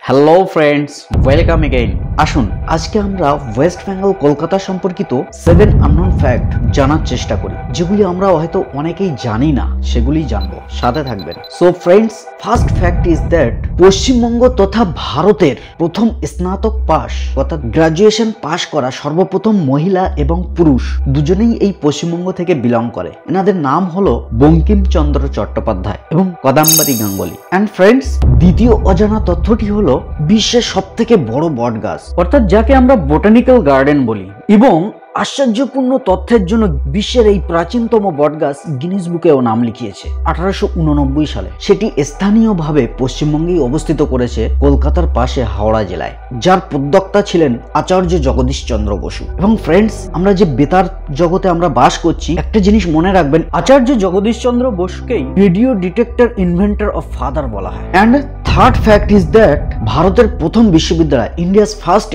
Hello friends, welcome again. আসুন আজকে আমরা ওয়েস্ট বেঙ্গল কলকাতা সম্পর্কিত 7 আননোন ফ্যাক্ট জানার চেষ্টা করি, যেগুলি আমরা হয়তো অনেকেই জানি না, সেগুলি জানবো। সাথে থাকবেন। So friends, first fact is that Paschimbanga তথা ভারতের প্রথম স্নাতক পাস অর্থাৎ গ্রাজুয়েশন পাস করা সর্বপ্রথম মহিলা এবং পুরুষ দুজনেই এই পশ্চিমবঙ্গ থেকে বিলং করে। এনাদের নাম হলো বঙ্কিমচন্দ্র চট্টোপাধ্যায় এবং কদম্বরী গাঙ্গুলি। অ্যান্ড ফ্রেন্ডস, দ্বিতীয় অজানা তথ্যটি হলো বিশ্বের সবথেকে বড় বট গাছ, অর্থাৎ যাকে আমরা বোটানিক্যাল গার্ডেন বলি। এবং আশ্চর্যপূর্ণ তথ্যের জন্য বিশ্বের এই প্রাচীনতম বটগাছ গিনিস বুকেও নাম লিখিয়েছে 1889 সালে। সেটি স্থানীয়ভাবে পশ্চিমবঙ্গেই অবস্থিত করেছে, কলকাতার পাশে হাওড়া জেলায়, যার প্রদ্যোক্তা ছিলেন আচার্য জগদীশ চন্দ্র বসু। এবং ফ্রেন্ডস, আমরা যে বেতার জগতে আমরা বাস করছি, একটা জিনিস মনে রাখবেন, আচার্য জগদীশ চন্দ্র বসুকেই radio detector inventor of father বলা হয়। And third fact is that ভারতের প্রথম বিশ্ববিদ্যালয়, India's first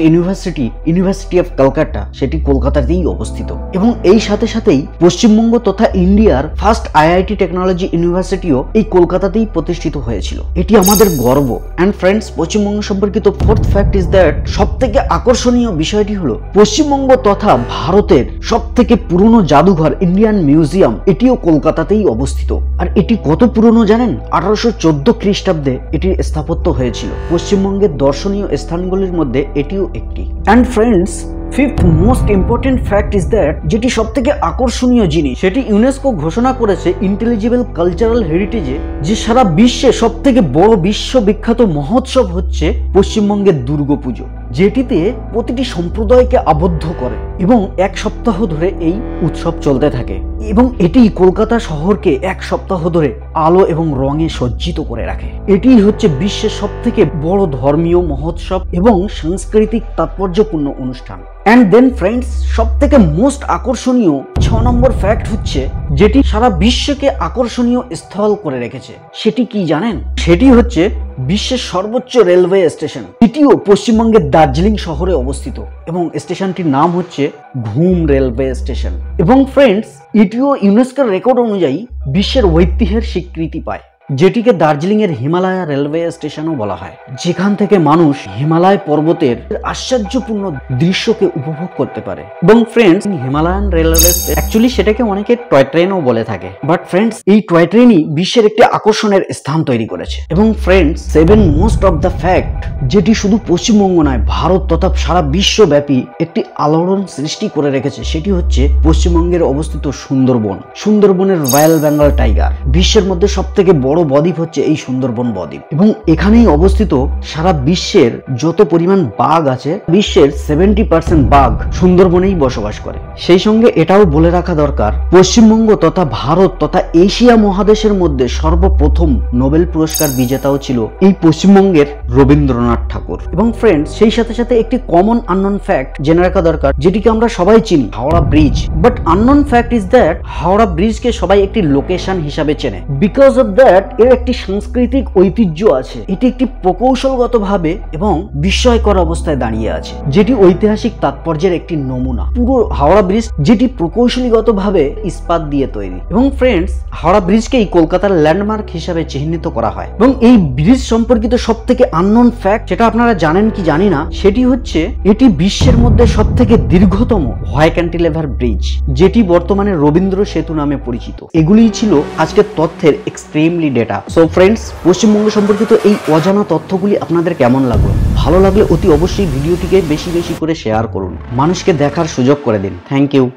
university of Kolkata, সেটি কলকাতাতেই অবস্থিত। এবং এই সাথে সাথেই পশ্চিমবঙ্গ তথা ইন্ডিয়ার ফার্স্ট আইআইটি টেকনোলজি ইউনিভার্সিটিও এই কলকাতাতেই প্রতিষ্ঠিত হয়েছিল। এটি আমাদের গর্ব। অ্যান্ড ফ্রেন্ডস, পশ্চিমবঙ্গ সম্পর্কিত ফোর্থ ফ্যাক্ট ইজ দ্যাট সব থেকে আকর্ষণীয় বিষয়টি হলো পশ্চিমবঙ্গ তথা ভারতের সব থেকে পুরনো জাদুঘর ইন্ডিয়ান মিউজিয়াম, এটিও কলকাতাতেই অবস্থিত। আর এটি কত পুরনো জানেন? 1814 খ্রিস্টাব্দে এটির স্থাপত্য হয়েছিল। পশ্চিমবঙ্গের দর্শনীয় স্থানগুলির মধ্যে এটিও একটি। And friends, fifth most important fact is that যেটি সব থেকে আকর্ষণীয় জিনিস, সেটি ইউনেস্কো ঘোষণা করেছে ইন্টেলিজিবল কালচারাল হেরিটেজে, যে সারা বিশ্বে সব থেকে বড় বিশ্ববিখ্যাত মহোৎসব হচ্ছে পশ্চিমবঙ্গের দুর্গাপুজো, যেটিতে প্রতিটি সম্প্রদায়কে আবদ্ধ করে এবং এক সপ্তাহ ধরে এই উৎসব চলতে থাকে। এবং এটি কলকাতা শহরকে এক সপ্তাহ ধরে আলো এবং রঙে সজ্জিত করে রাখে। এটি হচ্ছে বিশ্বের সব থেকে বড় ধর্মীয় মহোৎসব এবং সাংস্কৃতিক তাৎপর্যপূর্ণ অনুষ্ঠান। অ্যান্ড দেন ফ্রেন্ডস, সব থেকে মোস্ট আকর্ষণীয় 6 নম্বর ফ্যাক্ট হচ্ছে যেটি সারা বিশ্বকে আকর্ষণীয় স্থল করে রেখেছে। সেটি কি জানেন? সেটি হচ্ছে বিশ্বের সর্বোচ্চ রেলওয়ে স্টেশন। এটিও পশ্চিমবঙ্গের দার্জিলিং শহরে অবস্থিত এবং স্টেশনটির নাম হচ্ছে ঘুম রেলওয়ে স্টেশন। এবং ফ্রেন্ডস, এটিও ইউনেস্কোর রেকর্ড অনুযায়ী বিশ্বের ঐতিহ্যের স্বীকৃতি পায়, যেটিকে দার্জিলিং এর হিমালয় রেলওয়ে স্টেশনও বলা হয়, যেখান থেকে মানুষ হিমালয় পর্বতের আশ্চর্যপূর্ণ দৃশ্যকে উপভোগ করতে পারে। এবং ফ্রেন্ডস, হিমালয়ান রেলওয়ে অ্যাকচুয়ালি সেটাকে অনেকে টয় ট্রেনও বলে থাকে, বাট ফ্রেন্ডস, এই টয় ট্রেনই বিশ্বের একটি আকর্ষণের স্থান তৈরি করেছে। এবং friends, 7 most of the fact যেটি শুধু পশ্চিমবঙ্গ নয়, ভারত তথা সারা বিশ্বব্যাপী একটি আলোড়ন সৃষ্টি করে রেখেছে, সেটি হচ্ছে পশ্চিমবঙ্গের অবস্থিত সুন্দরবন। সুন্দরবনের রয়্যাল বেঙ্গল টাইগার, বিশ্বের মধ্যে সব থেকে বড় বদ্বীপ হচ্ছে এই সুন্দরবন বদ্বীপ। এবং এখানেই অবস্থিত সারা বিশ্বের যত পরিমাণ বাঘ আছে, বিশ্বের 70% বাঘ সুন্দরবনেই বসবাস করে। সেই সঙ্গে এটাও বলে রাখা দরকার, পশ্চিমবঙ্গ তথা ভারত তথা এশিয়া মহাদেশের মধ্যে সর্বপ্রথম নোবেল পুরস্কার বিজেতাও ছিল এই পশ্চিমবঙ্গের রবীন্দ্রনাথ ঠাকুর। এবং ফ্রেন্ডস, সেই সাথে সাথে একটি কমন আননোন ফ্যাক্ট জেনে রাখা দরকার, যেটিকে আমরা সবাই চিনি, Howrah bridge. But unknown fact is that Howrah ব্রিজকে সবাই একটি লোকেশন হিসাবে চেনে, বিকজ অফ দ্যাট এর একটি সাংস্কৃতিক ঐতিহ্য আছে। এটি একটি প্রকৌশলগতভাবে এবং বিস্ময়কর অবস্থায় দাঁড়িয়ে আছে, যেটি ঐতিহাসিক তাৎপর্যের একটি নমুনা। পুরো হাওড়া ব্রিজ যেটি প্রকৌশলীগতভাবে ইস্পাত দিয়ে তৈরি। এবং ফ্রেন্ডস, হাওড়া ব্রিজকেই কলকাতার ল্যান্ডমার্ক হিসাবে চিহ্নিত করা হয়। এবং এই ব্রিজ সম্পর্কিত সব থেকে আননোন ফ্যাক্ট, যেটা আপনারা জানেন কি জানি না, সেটি হচ্ছে এটি বিশ্বের মধ্যে সব থেকে দীর্ঘতম হোয়াই ক্যান্টিলেভার ব্রিজ, যেটি বর্তমানে রবীন্দ্র সেতু নামে পরিচিত। এগুলিই ছিল আজকের তথ্যের extremely data. So friends, Paschimbanga সম্পর্কিত এই অজানা তথ্যগুলি আপনাদের কেমন লাগলো? ভালো লাগলে অতি অবশ্যই ভিডিওটিকে বেশি বেশি করে শেয়ার করুন, মানুষকে দেখার সুযোগ করে দিন। Thank you.